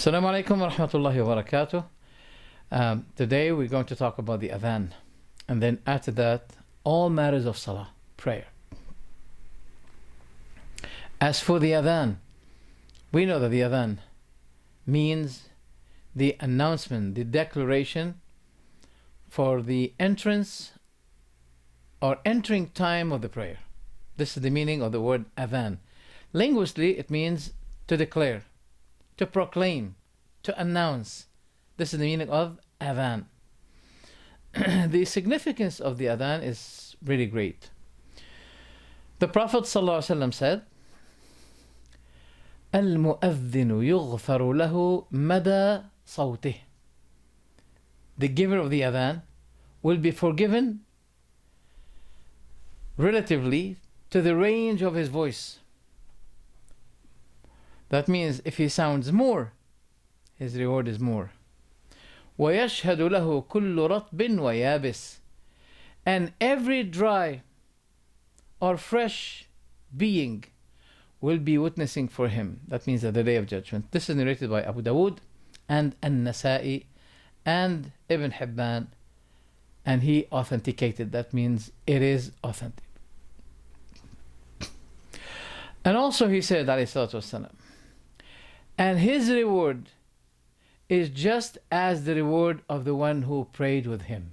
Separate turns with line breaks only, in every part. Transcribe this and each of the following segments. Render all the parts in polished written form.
Assalamu alaikum wa rahmatullahi wa barakatuh. Today we're going to talk about the adhan, and then after that all matters of salah, prayer. As for the adhan, we know that the adhan means the announcement, the declaration for the entrance or entering time of the prayer. This is the meaning of the word adhan. Linguistically, it means to declare, to proclaim, to announce. This is the meaning of adhan. The significance of the adhan is really great. The Prophet ﷺ said, "Al-mu'adhdhinu yughfaru lahu mada sawtih." The giver of the adhan will be forgiven relatively to the range of his voice. That means if he sounds more, his reward is more. وَيَشْهَدُ لَهُ كُلُّ رَطْبٍ وَيَابِسٍ. And every dry or fresh being will be witnessing for him. That means at the Day of Judgment. This is narrated by Abu Dawood and An-Nasa'i and Ibn Hibban, and he authenticated. That means it is authentic. And also he said, alayhi salatu wasalam, and his reward is just as the reward of the one who prayed with him.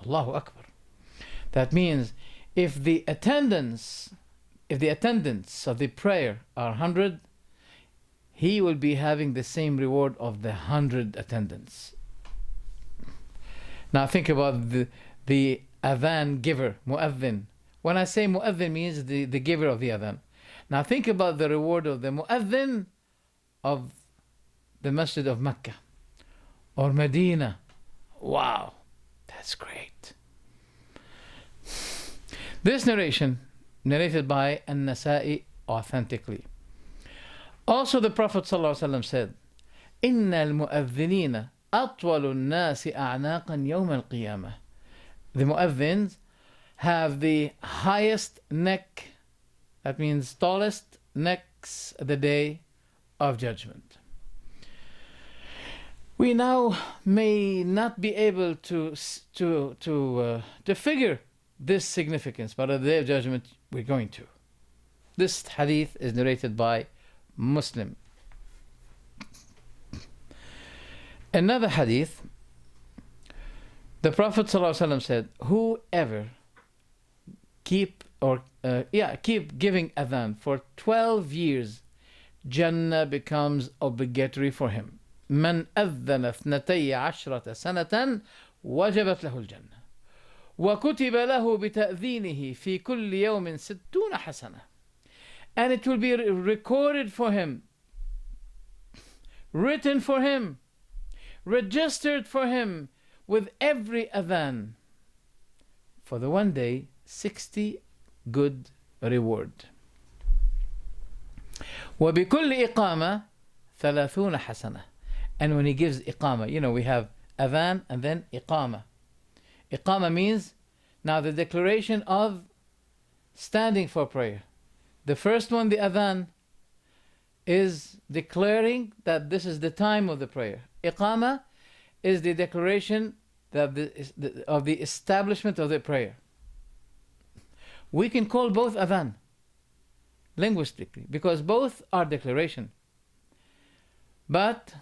Allahu Akbar. That means if the attendants of the prayer are 100, he will be having the same reward of the 100 attendants. Now think about the adhan giver, mu'adhin. When I say mu'adhin, means the giver of the adhan. Now think about the reward of the mu'adhin of the Masjid of Mecca or Medina. Wow, that's great. This narration, narrated by An-Nasa'i authentically. Also the Prophet ﷺ said, إِنَّ الْمُؤَذِّنِينَ أَطْوَلُ النَّاسِ أَعْنَاقًا يَوْمَ الْقِيَامَةِ. The mu'adhins have the highest neck, that means tallest necks, the day of judgment. We now may not be able to figure this significance, but at the Day of Judgment we're going to. This hadith is narrated by Muslim. Another hadith, the Prophet ﷺ said, whoever keep giving adhan for 12 years, Jannah becomes obligatory for him. من أذن 12 سنة وجبت له الجنة وكتب له بتأذينه في كل يوم 60 حسنة. And it will be recorded for him, written for him, registered for him with every adhan for the one day 60 good reward. وبكل إقامة 30 حسنة. And when he gives iqama, we have adhan and then iqama. Iqama means now the declaration of standing for prayer. The first one, the adhan, is declaring that this is the time of the prayer. Iqama is the declaration that of the establishment of the prayer. We can call both adhan linguistically because both are declaration. But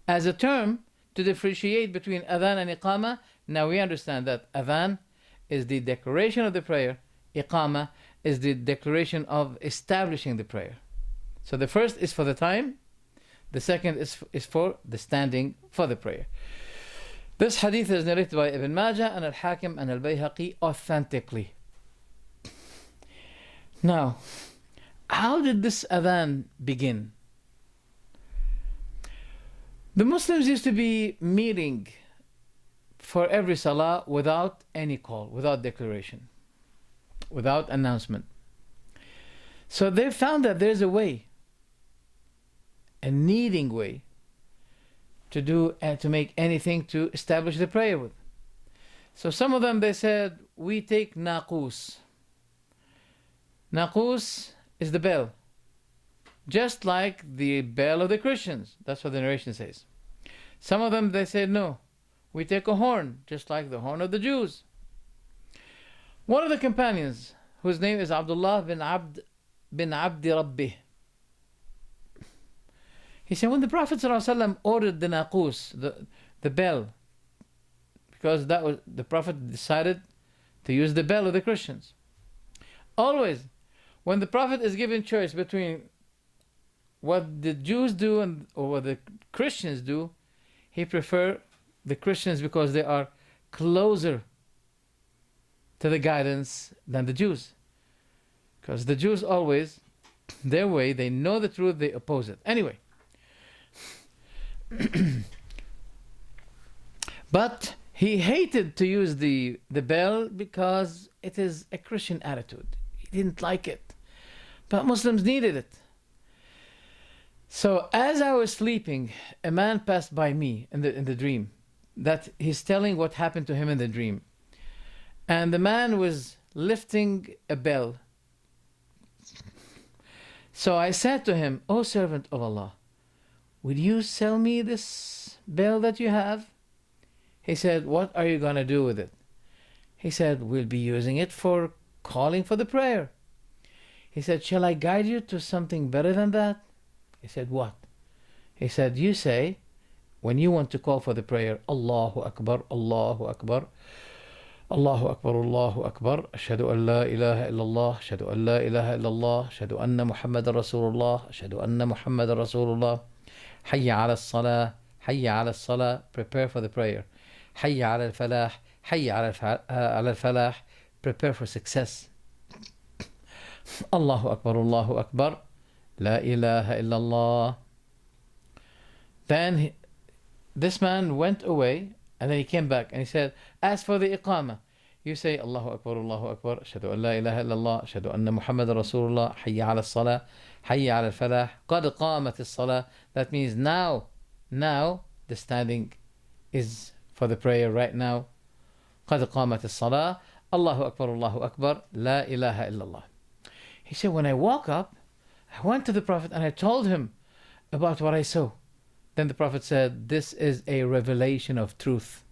as a term to differentiate between adhan and iqama, now we understand that adhan is the declaration of the prayer, iqama is the declaration of establishing the prayer. So the first is for the time, the second is for the standing for the prayer. This hadith is narrated by Ibn Majah and Al-Hakim and Al-Bayhaqi authentically. Now, how did this adhan begin? The Muslims used to be meeting for every salah without any call, without declaration, without announcement. So they found that there's a way, a needing way, to do and to make anything to establish the prayer with. So some of them, they said, we take naqus. Naqus is the bell. just like the bell of the Christians. That's what the narration says. Some of them, they said, no, we take a horn, just like the horn of the Jews. One of the companions, whose name is Abdullah bin Abdi Rabbih, he said, when the Prophet ﷺ ordered the naqus, the bell, because that was the Prophet decided to use the bell of the Christians. Always, when the Prophet is given choice between what the Jews do or what the Christians do, he prefers the Christians because they are closer to the guidance than the Jews. Because the Jews always, their way, they know the truth, they oppose it. Anyway. But he hated to use the bell because it is a Christian attitude. He didn't like it. But Muslims needed it. So as I was sleeping, a man passed by me in the dream. That he's telling what happened to him in the dream. And the man was lifting a bell. So I said to him, O servant of Allah, will you sell me this bell that you have? He said, what are you going to do with it? He said, we'll be using it for calling for the prayer. He said, shall I guide you to something better than that? He said, what? He said, you say, when you want to call for the prayer, Allahu Akbar, Allahu Akbar, Allahu Akbar, Allahu Akbar, Ashhadu an la ilaha illallah, Ashhadu an la ilaha illallah, Ashhadu anna Muhammadan Rasulullah, Ashhadu anna Muhammadan Rasulullah, Hayya ala salah, Hayya ala salah, prepare for the prayer. Hayya ala al-falah, Hayya ala al-falah, prepare for success. Allahu Akbar, Allahu Akbar, La ilaha illallah. Then this man went away and then he came back and he said, as for the iqamah, you say Allahu Akbar, Allahu Akbar, Ashhadu an la ilaha illallah, Ashhadu anna Muhammadan Rasulullah, Hayya ala salah, Hayya ala al-falah, Qad qamat as-salah. That means now the standing is for the prayer right now. Qad qamat as-salah, Allahu Akbar, Allahu Akbar, La ilaha illallah. He said, when I woke up, I went to the Prophet and I told him about what I saw. Then the Prophet said, this is a revelation of truth,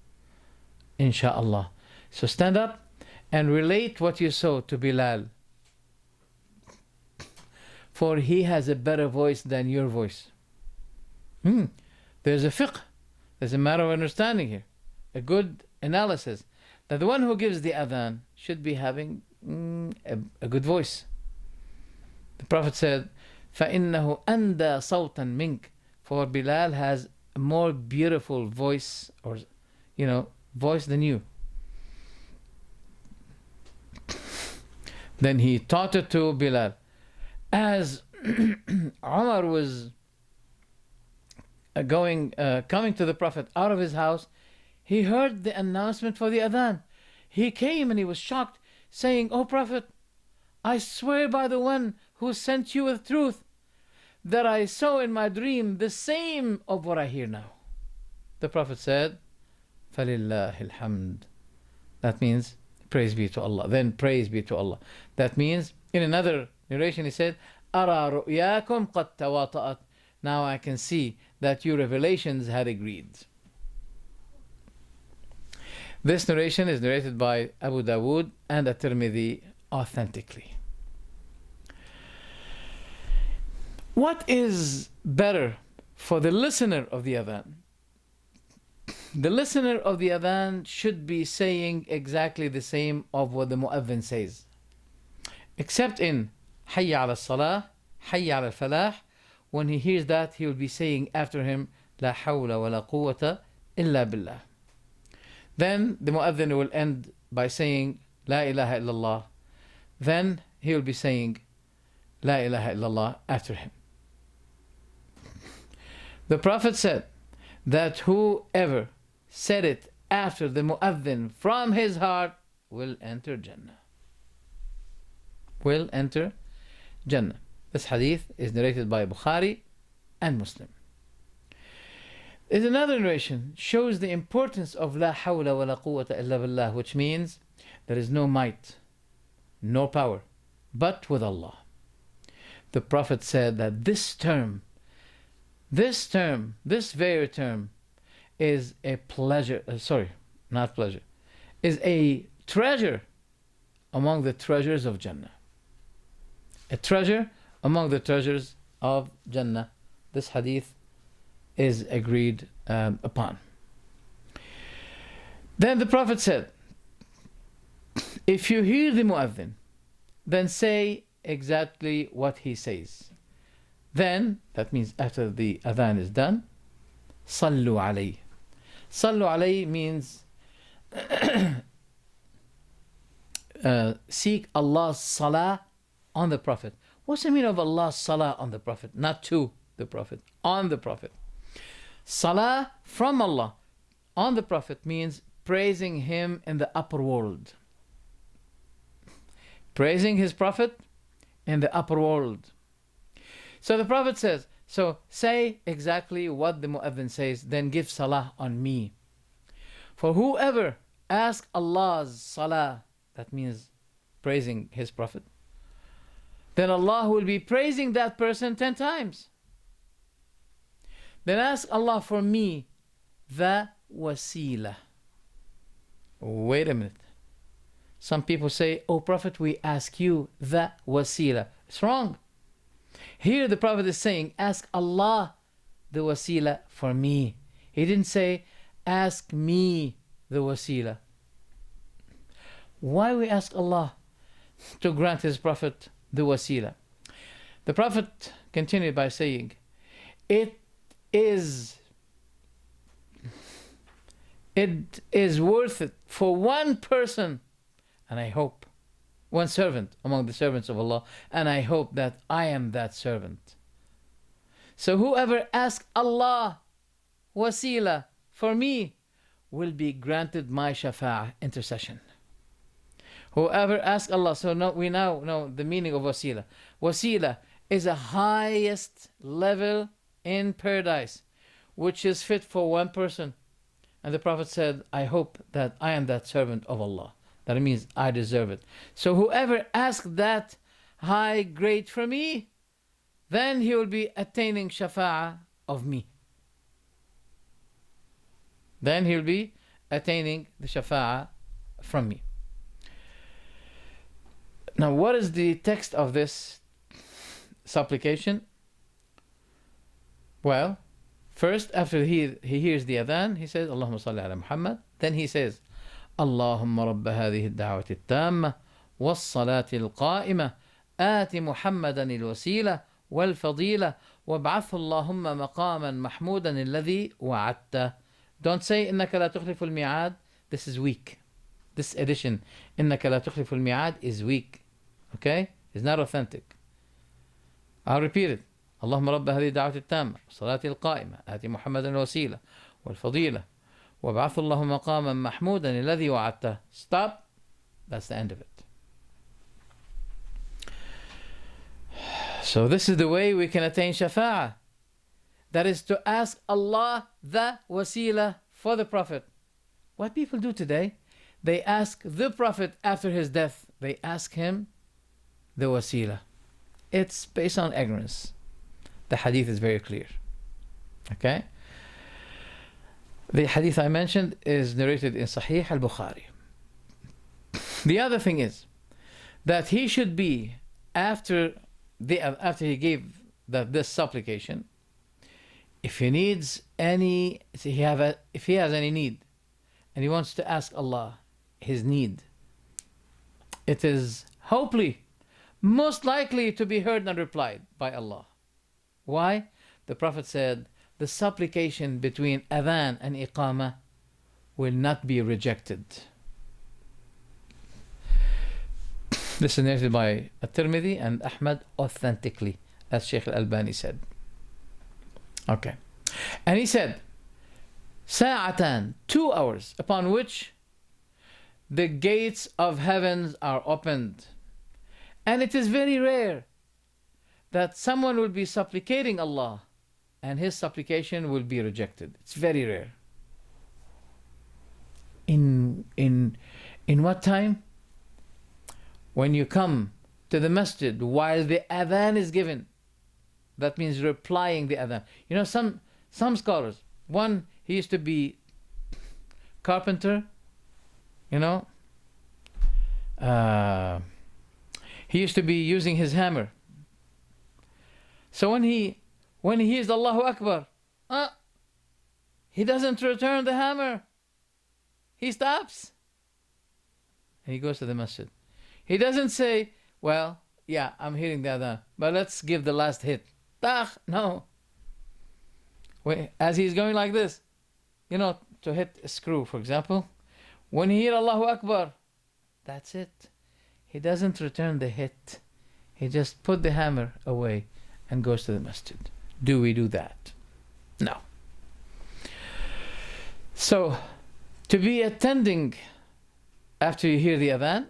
insha'Allah. So stand up and relate what you saw to Bilal. For he has a better voice than your voice. There's a fiqh. There's a matter of understanding here. A good analysis. That the one who gives the adhan should be having a good voice. The Prophet said, فَإِنَّهُ أَنْدَى صَوْتًا مِنْكَ. For Bilal has a more beautiful voice, or voice than you. Then he taught it to Bilal. As Umar was coming to the Prophet out of his house, he heard the announcement for the adhan. He came and he was shocked, saying, O Prophet, I swear by the one who sent you with truth, that I saw in my dream the same of what I hear now. The Prophet said, فَلِلَّهِ الْحَمْدِ. That means, praise be to Allah. Then praise be to Allah. That means, in another narration he said, أَرَى رُؤْيَاكُمْ قَدْ تَوَاطَأَتْ. Now I can see that your revelations had agreed. This narration is narrated by Abu Dawood and At-Tirmidhi authentically. What is better for the listener of the adhan? The listener of the adhan should be saying exactly the same of what the mu'adhin says. Except in Hayya ala salah, Hayya ala falah, when he hears that, he will be saying after him, La hawla wa la quwwata illa billah. Then the mu'adhin will end by saying, La ilaha illallah. Then he will be saying, La ilaha illallah after him. The Prophet said that whoever said it after the mu'adhin from his heart will enter Jannah. Will enter Jannah. This hadith is narrated by Bukhari and Muslim. There's another narration shows the importance of La hawla wa la quwwata illa billah, which means there is no might, no power, but with Allah. the Prophet said that this very term is a pleasure, not pleasure, is a treasure among the treasures of Jannah. A treasure among the treasures of Jannah. This hadith is agreed upon. Then the Prophet said, if you hear the mu'adhin, then say exactly what he says. Then, that means after the adhan is done, sallu alayhi. Sallu alayhi means seek Allah's salah on the Prophet. What's the meaning of Allah's salah on the Prophet? Not to the Prophet, on the Prophet. Salah from Allah on the Prophet means praising him in the upper world. Praising his Prophet in the upper world. So the Prophet says, so say exactly what the mu'adhin says, then give salah on me. For whoever asks Allah's salah, that means praising his Prophet, then Allah will be praising that person 10 times. Then ask Allah for me, the wasila. Wait a minute. Some people say, oh Prophet, we ask you the wasila. It's wrong. Here the Prophet is saying, ask Allah the wasila for me. He didn't say, ask me the wasila. Why we ask Allah to grant his Prophet the wasila? The Prophet continued by saying, it is worth it for one person, and I hope one servant among the servants of Allah, and I hope that I am that servant. So whoever asks Allah wasila for me will be granted my shafa'ah, intercession. Whoever asks Allah, so now we now know the meaning of wasila. Wasila is the highest level in paradise, which is fit for one person. And the Prophet said, I hope that I am that servant of Allah. That means I deserve it. So whoever asks that high grade for me, then he will be attaining shafa'ah of me. Then he will be attaining the shafa'ah from me. Now, what is the text of this supplication? Well, first, after he hears the adhan, he says, Allahumma salli ala Muhammad. Then he says, اللهم رب هذه الدعوة التامة والصلاة القائمة آت محمدا الوسيلة والفضيلة وابعثه اللهم مقاما محمودا الذي وعدته. Don't say إنك لا تخلف الميعاد. This is weak. This edition, إنك لا تخلف الميعاد, is weak. Okay? It's not authentic. I'll repeat it. اللهم رب هذه الدعوة التامة والصلاة القائمة آت محمدا الوسيلة والفضيلة وابعث الله مقاما محمودا الذي وعدته. Stop. That's the end of it. So this is the way we can attain shafa'ah. That is to ask Allah the wasila for the Prophet. What people do today, they ask the Prophet after his death. They ask him the wasila. It's based on ignorance. The hadith is very clear. Okay? The hadith I mentioned is narrated in Sahih al-Bukhari. The other thing is that he should be, after he gave this supplication, if he needs any, if he has any need, and he wants to ask Allah his need, it is hopefully most likely to be heard and replied by Allah. Why? The Prophet said, the supplication between adhan and iqamah will not be rejected. This is narrated by At-Tirmidhi and Ahmad authentically, as Shaykh Al-Albani said. Okay. And he said, Sa'atan, 2 hours, upon which the gates of heavens are opened. And it is very rare that someone will be supplicating Allah and his supplication will be rejected. It's very rare. In what time? When you come to the masjid while the adhan is given. That means replying the adhan. You know, some scholars, one, he used to be carpenter, you know, he used to be using his hammer. So when he hears Allahu Akbar, he doesn't return the hammer. He stops and he goes to the masjid. He doesn't say, well, yeah, I'm hearing the adhan, but let's give the last hit. No. As he's going like this, you know, to hit a screw, for example, when he hears Allahu Akbar, that's it. He doesn't return the hit. He just put the hammer away and goes to the masjid. Do we do that? No. So, to be attending after you hear the adhan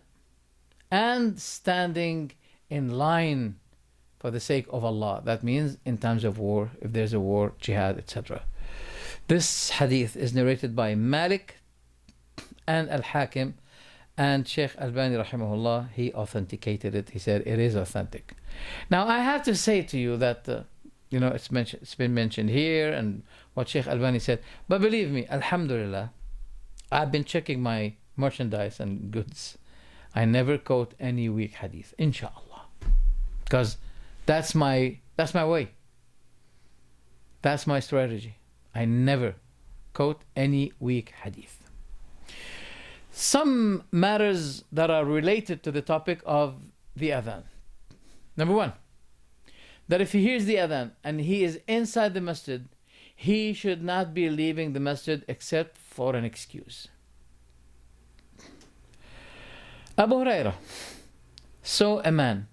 and standing in line for the sake of Allah. That means in times of war, if there's a war, jihad, etc. This hadith is narrated by Malik and Al-Hakim, and Sheikh Albani rahimahullah, he authenticated it. He said it is authentic. Now I have to say to you that you know, it's been mentioned here and what Sheikh Albani said, but believe me, alhamdulillah, I've been checking my merchandise and goods. I never quote any weak hadith, inshallah, because that's my way. That's my strategy. I never quote any weak hadith. Some matters that are related to the topic of the adhan. Number one, that if he hears the adhan and he is inside the masjid, he should not be leaving the masjid except for an excuse. Abu Hurairah saw a man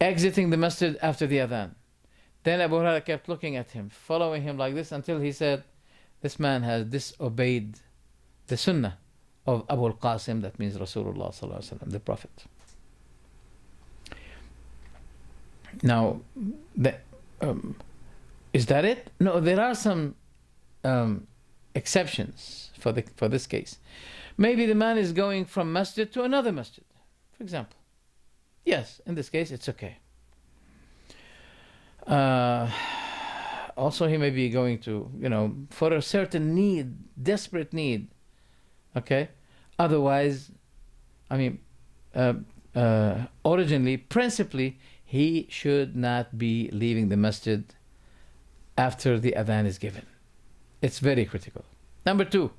exiting the masjid after the adhan. Then Abu Hurairah kept looking at him, following him like this until he said, this man has disobeyed the sunnah of Abu al-Qasim, that means Rasulullah sallallahu alaihi wasallam, the Prophet. Now, is that it? No, there are some exceptions for this case. Maybe the man is going from masjid to another masjid, for example. Yes, in this case, it's okay. Also, he may be going to, you know, for a certain need, desperate need. Okay? Otherwise, I mean, originally, principally, he should not be leaving the masjid after the adhan is given. It's very critical. Number two,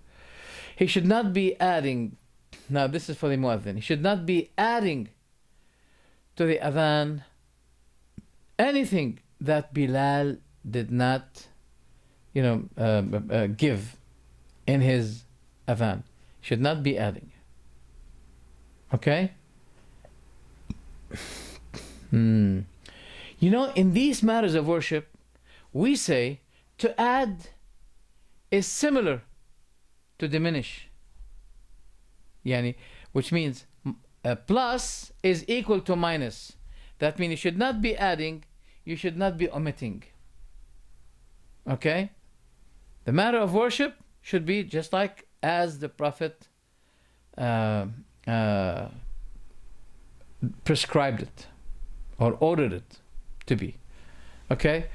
he should not be adding, now this is for the muadhin, he should not be adding to the adhan anything that Bilal did not, you know, give in his adhan. Should not be adding. Okay? You know, in these matters of worship, we say to add is similar to diminish. Yani, which means plus is equal to minus. That means you should not be adding, you should not be omitting. Okay? The matter of worship should be just like as the Prophet prescribed it or ordered it to be. Okay?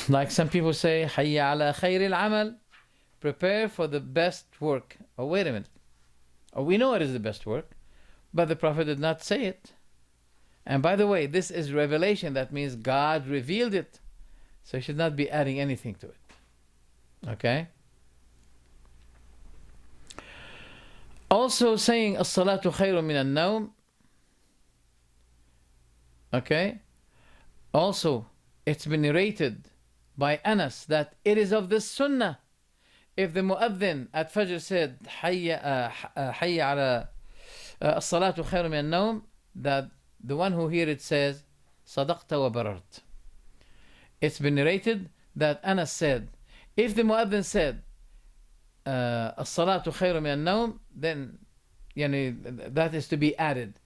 Like some people say, Hayya ala khayr al-amal, prepare for the best work. Oh, wait a minute. Oh, we know it is the best work, but the Prophet did not say it. And by the way, this is revelation. That means God revealed it. So you should not be adding anything to it. Okay? Also saying, as-salatu khayrun min al-nawm. Okay? Also, it's been narrated by Anas that it is of the sunnah. If the muadhin at Fajr said, Hayya ala as-salatu khayrun min al-nawm, that the one who hears it says, Sadaqta wa barart. It's been narrated that Anas said, if the muadhin said, as-salatu khayrun min al-nawm, then yani, that is to be added.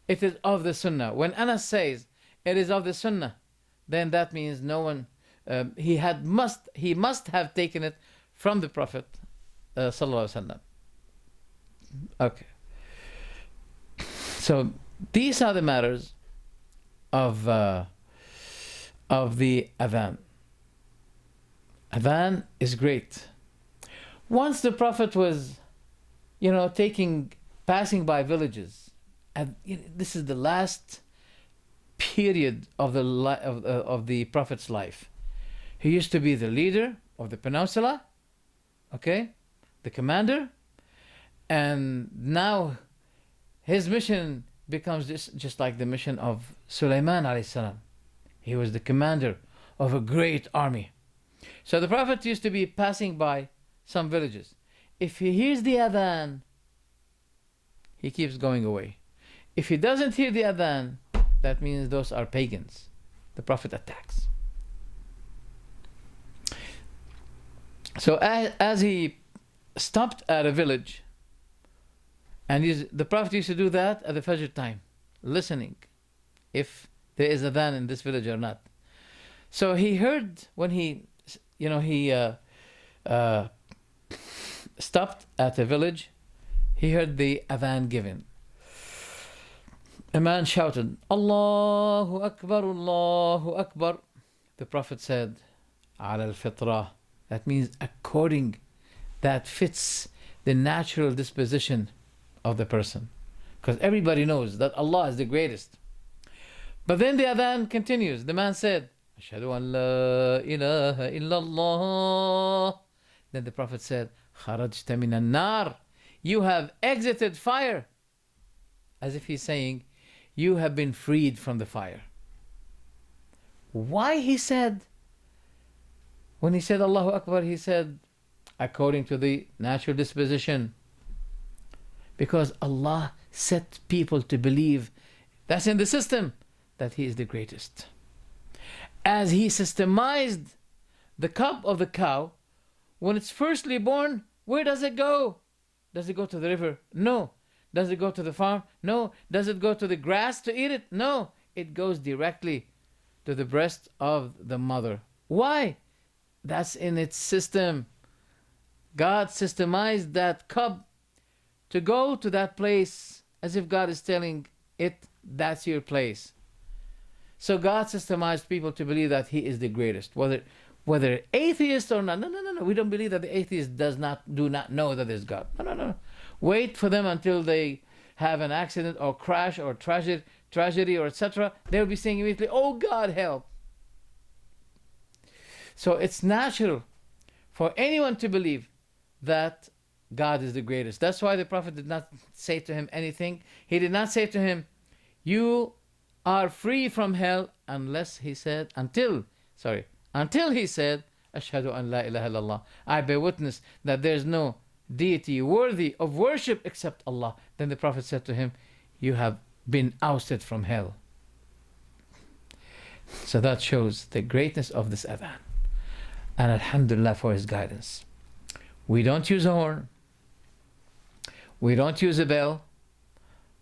It is of the sunnah. When Anas says it is of the sunnah, then that means no one, he must have taken it from the Prophet sallallahu alaihi wasallam. Okay. So these are the matters of the adhan. Adhan is great. Once the Prophet was, passing by villages, and this is the last period of the Prophet's life. He used to be the leader of the peninsula, okay, the commander, and now his mission becomes just like the mission of Sulaiman alayhi salam. He was the commander of a great army. So the Prophet used to be passing by some villages. If he hears the adhan, he keeps going away. If he doesn't hear the adhan, that means those are pagans. The Prophet attacks. So as he stopped at a village, and the Prophet used to do that at the Fajr time, listening if there is adhan in this village or not. So he heard when he stopped at a village, he heard the adhan given. A man shouted, Allahu Akbar, Allahu Akbar. The Prophet said, Ala al-fitrah. That means according, that fits the natural disposition of the person. Because everybody knows that Allah is the greatest. But then the adhan continues. The man said, Ashhadu an la ilaha illallah. Then the Prophet said, Kharajta min an-nar. You have exited fire. As if he's saying, you have been freed from the fire. Why he said, when he said Allahu Akbar, he said, according to the natural disposition. Because Allah set people to believe, that's in the system, that He is the greatest. As He systemized the cub of the cow, when it's firstly born, where does it go? Does it go to the river? No. Does it go to the farm? No. Does it go to the grass to eat it? No. It goes directly to the breast of the mother. Why? That's in its system. God systemized that cub to go to that place, as if God is telling it, that's your place. So God systemized people to believe that He is the greatest, whether atheist or not. No. We don't believe that the atheist do not know that there's God. No. Wait for them until they have an accident or crash or tragedy or etc. They'll be saying immediately, "Oh God, help!" So it's natural for anyone to believe that God is the greatest. That's why the Prophet did not say to him anything. He did not say to him, "You are free from hell," until he said, Ashhadu an la ilaha illallah. I bear witness that there is no deity worthy of worship except Allah. Then the Prophet said to him, you have been ousted from hell. So that shows the greatness of this adhan. And alhamdulillah for his guidance. We don't use a horn. We don't use a bell.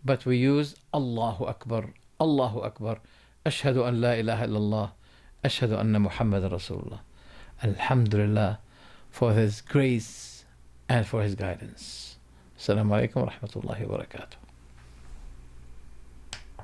But we use Allahu Akbar. Allahu Akbar. Ashhadu an la ilaha illallah. Ashhadu anna Muhammadan Rasulullah. Alhamdulillah for his grace and for his guidance. Assalamu alaikum wa rahmatullahi wa barakatuh.